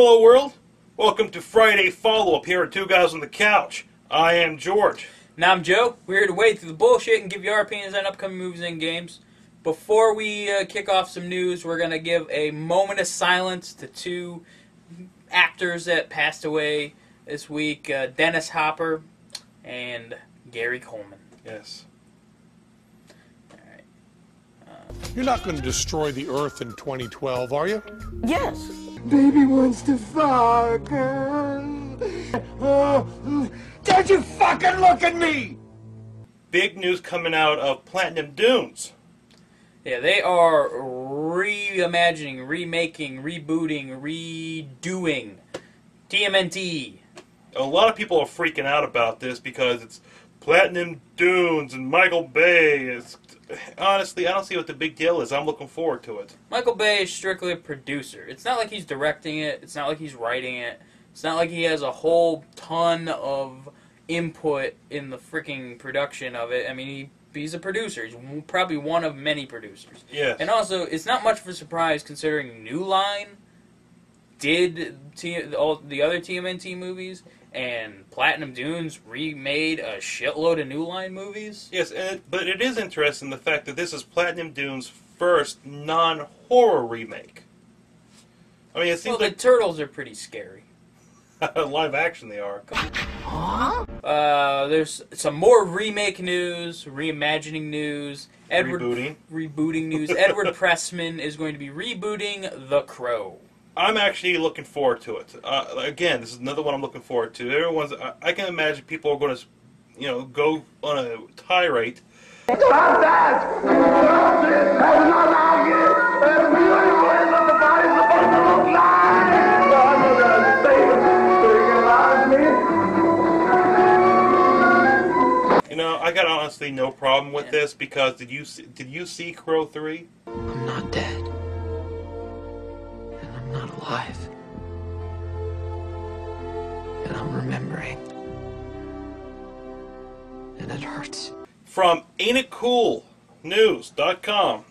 Hello world, welcome to Friday Follow-Up here at Two Guys on the Couch. I am George. And I'm Joe. We're here to wade through the bullshit and give you our opinions on upcoming movies and games. Before we kick off some news, we're going to give a moment of silence to two actors that passed away this week, Dennis Hopper and Gary Coleman. Yes. Alright. You're not going to destroy the Earth in 2012, are you? Yes. Baby wants to fuck. Don't you fucking look at me! Big news coming out of Platinum Dunes. Yeah, they are reimagining, remaking, rebooting, redoing TMNT. A lot of people are freaking out about this because it's Platinum Dunes and Michael Bay. Honestly, I don't see what the big deal is. I'm looking forward to it. Michael Bay is strictly a producer. It's not like he's directing it. It's not like he's writing it. It's not like he has a whole ton of input in the freaking production of it. I mean, he's a producer. He's probably one of many producers. Yes. And also, it's not much of a surprise considering New Line did all the other TMNT movies, and Platinum Dunes remade a shitload of New Line movies. Yes, but it is interesting the fact that this is Platinum Dunes' first non-horror remake. I mean, it seems the Turtles are pretty scary. live action they are. There's some more remake news, reimagining news, rebooting news. Edward Pressman is going to be rebooting The Crow. I'm actually looking forward to it. Again, this is another one I'm looking forward to. I can imagine people are going to, go on a tirade. Stop that! Stop it! That's not like it! That's beautiful! It's what the body's supposed to look like! I'm gonna save it. I got honestly no problem with this because did you see Crow 3? I'm not dead. And I'm not alive. And I'm remembering. And it hurts. From AintItCoolNews.com,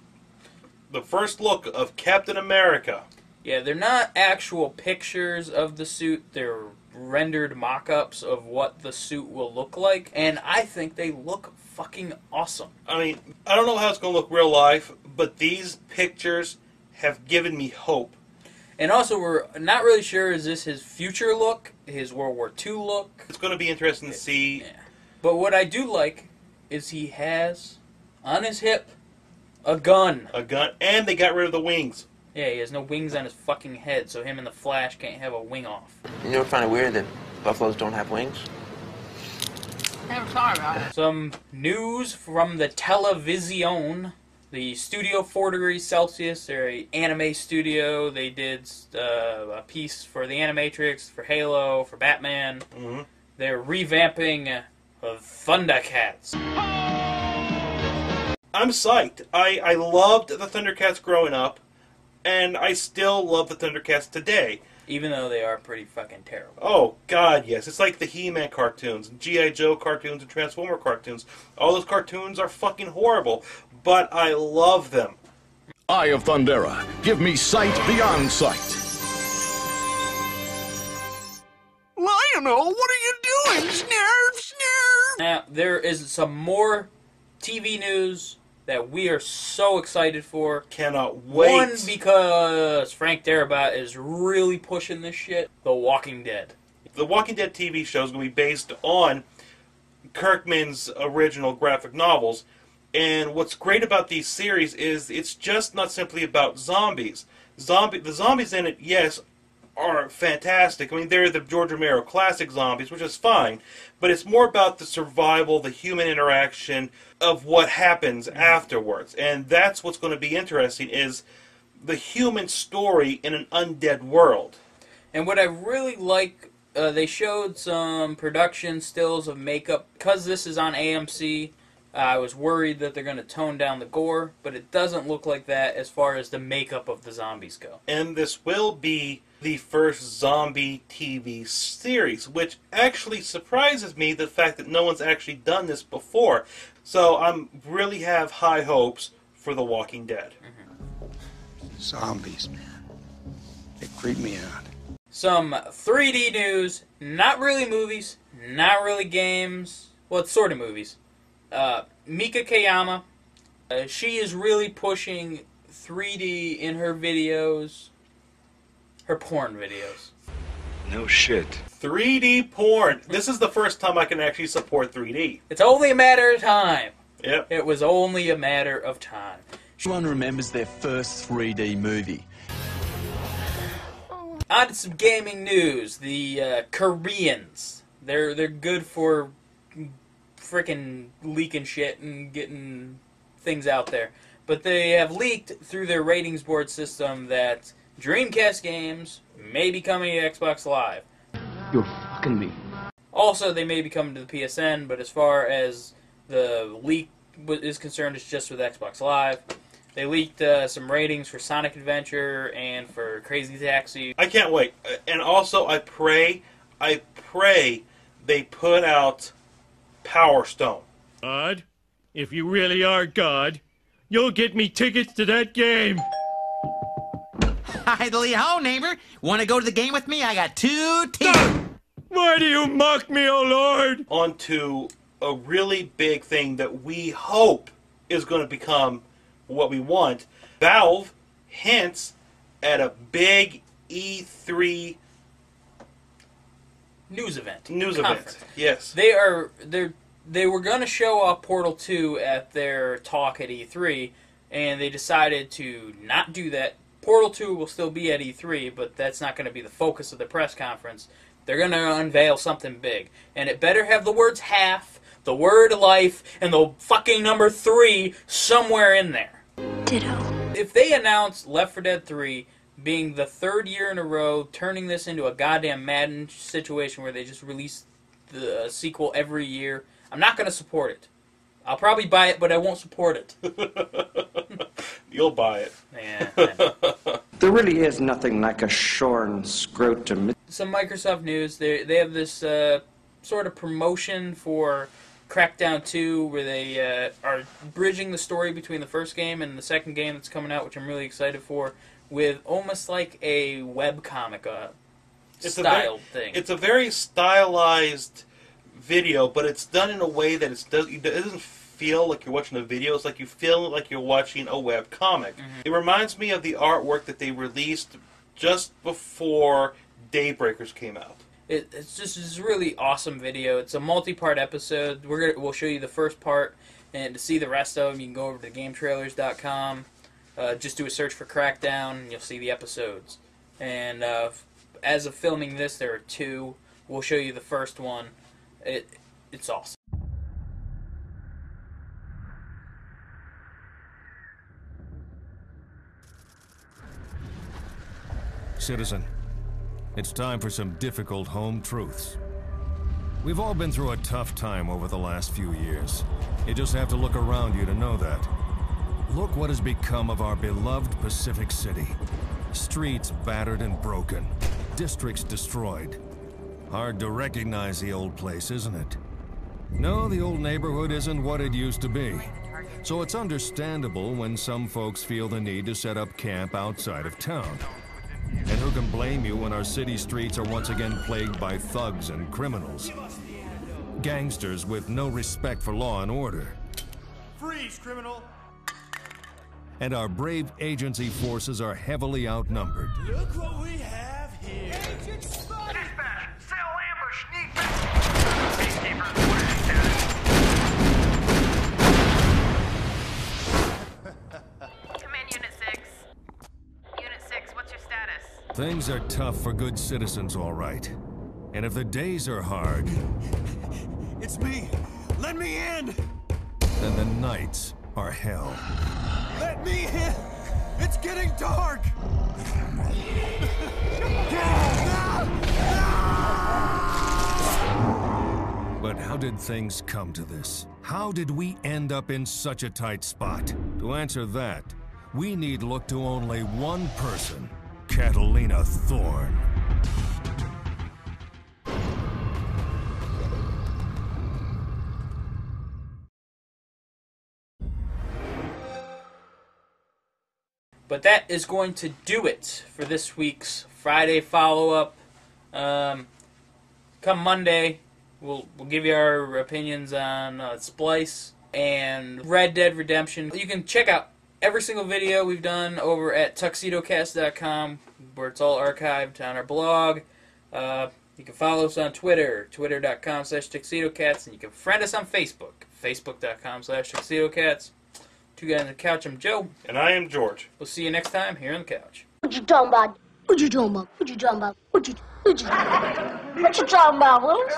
the first look of Captain America. Yeah, they're not actual pictures of the suit. They're rendered mock-ups of what the suit will look like, and I think they look fucking awesome. I mean, I don't know how it's going to look real life, but these pictures have given me hope. And also, we're not really sure, is this his future look, his World War II look? It's going to be interesting to see. Yeah. But what I do like is he has, on his hip, a gun. A gun, and they got rid of the wings. Yeah, he has no wings on his fucking head, so him and the Flash can't have a wing off. You ever find it weird that buffaloes don't have wings? Never thought about it. Some news from the Television. The Studio 4 Degrees Celsius, they're an anime studio. They did a piece for the Animatrix, for Halo, for Batman. Mm-hmm. They're revamping Thundercats. I'm psyched. I loved the Thundercats growing up, and I still love the Thundercats today. Even though they are pretty fucking terrible. Oh, God, yes. It's like the He-Man cartoons, and G.I. Joe cartoons, and Transformer cartoons. All those cartoons are fucking horrible, but I love them. Eye of Thundera. Give me sight beyond sight. Lionel, what are you doing? Snare, snare! Now, there is some more TV news that we are so excited for. Cannot wait. One, because Frank Darabont is really pushing this shit. The Walking Dead. The Walking Dead TV show is going to be based on Kirkman's original graphic novels. And what's great about these series is it's just not simply about zombies. The zombies in it, yes, are fantastic. I mean, they're the George Romero classic zombies, which is fine. But it's more about the survival, the human interaction of what happens afterwards. And that's what's going to be interesting, is the human story in an undead world. And what I really like, they showed some production stills of makeup. Because this is on AMC, I was worried that they're going to tone down the gore, but it doesn't look like that as far as the makeup of the zombies go. And this will be the first zombie TV series, which actually surprises me, the fact that no one's actually done this before. So I really have high hopes for The Walking Dead. Zombies, man. They creep me out. some 3D news, not really movies, not really games. Well, it's sort of movies. Mika Kayama, she is really pushing 3D in her videos, her porn videos. No shit. 3D porn. This is the first time I can actually support 3D. It's only a matter of time. Yep. It was only a matter of time. Everyone remembers their first 3D movie. On to some gaming news. The Koreans. They're good for frickin' leaking shit and getting things out there. But they have leaked through their ratings board system that Dreamcast games may be coming to Xbox Live. You're fucking me. Also, they may be coming to the PSN, but as far as the leak is concerned, it's just with Xbox Live. They leaked some ratings for Sonic Adventure and for Crazy Taxi. I can't wait. And also, I pray they put out Power Stone. God, if you really are God, you'll get me tickets to that game. Idly ho, neighbor. Want to go to the game with me? I got 2 tickets. Why do you mock me, oh Lord? On to a really big thing that we hope is going to become what we want. Valve hints at a big E3 news event. Conference. Yes. They were going to show off Portal 2 at their talk at E3, and they decided to not do that. Portal 2 will still be at E3, but that's not going to be the focus of the press conference. They're going to unveil something big. And it better have the words half, the word life, and the fucking number 3 somewhere in there. Ditto. If they announce Left 4 Dead 3 being the 3rd year in a row, turning this into a goddamn Madden situation where they just release the sequel every year, I'm not going to support it. I'll probably buy it, but I won't support it. You'll buy it. Yeah. There really is nothing like a shorn scrotum. Some Microsoft news. They have this sort of promotion for Crackdown 2 where they are bridging the story between the first game and the second game that's coming out, which I'm really excited for, with almost like a webcomic style thing. It's a very stylized video, but it's done in a way that it doesn't feel like you're watching a video. It's like you feel like you're watching a web comic. Mm-hmm. It reminds me of the artwork that they released just before Daybreakers came out. It's just this really awesome video. It's a multi-part episode. We'll show you the first part, and to see the rest of them, you can go over to GameTrailers.com. Just do a search for Crackdown, and you'll see the episodes. And as of filming this, there are 2. We'll show you the first one. It's awesome. Citizen, it's time for some difficult home truths. We've all been through a tough time over the last few years. You just have to look around you to know that. Look what has become of our beloved Pacific City. Streets battered and broken. Districts destroyed. Hard to recognize the old place, isn't it? No, the old neighborhood isn't what it used to be. So it's understandable when some folks feel the need to set up camp outside of town. And who can blame you when our city streets are once again plagued by thugs and criminals? Gangsters with no respect for law and order. Freeze, criminal! And our brave agency forces are heavily outnumbered. Look what we have here. Agent Spot! Dispatch! Cell ambush! Need backup! Peacekeepers, what is status? Command Unit 6. Unit 6, what's your status? Things are tough for good citizens, all right. And if the days are hard... It's me! Let me in! Then the nights are hell. Let me in! It's getting dark! But how did things come to this? How did we end up in such a tight spot? To answer that, we need look to only one person, Catalina Thorne. But that is going to do it for this week's Friday follow-up. Come Monday, we'll give you our opinions on Splice and Red Dead Redemption. You can check out every single video we've done over at tuxedocast.com, where it's all archived on our blog. You can follow us on Twitter, twitter.com/tuxedocats, and you can friend us on Facebook, facebook.com/tuxedocats. Two guys on the couch, I'm Joe. And I am George. We'll see you next time here on the couch. What you talking about? What you talking about? What you talking about? What you talking about, Willis?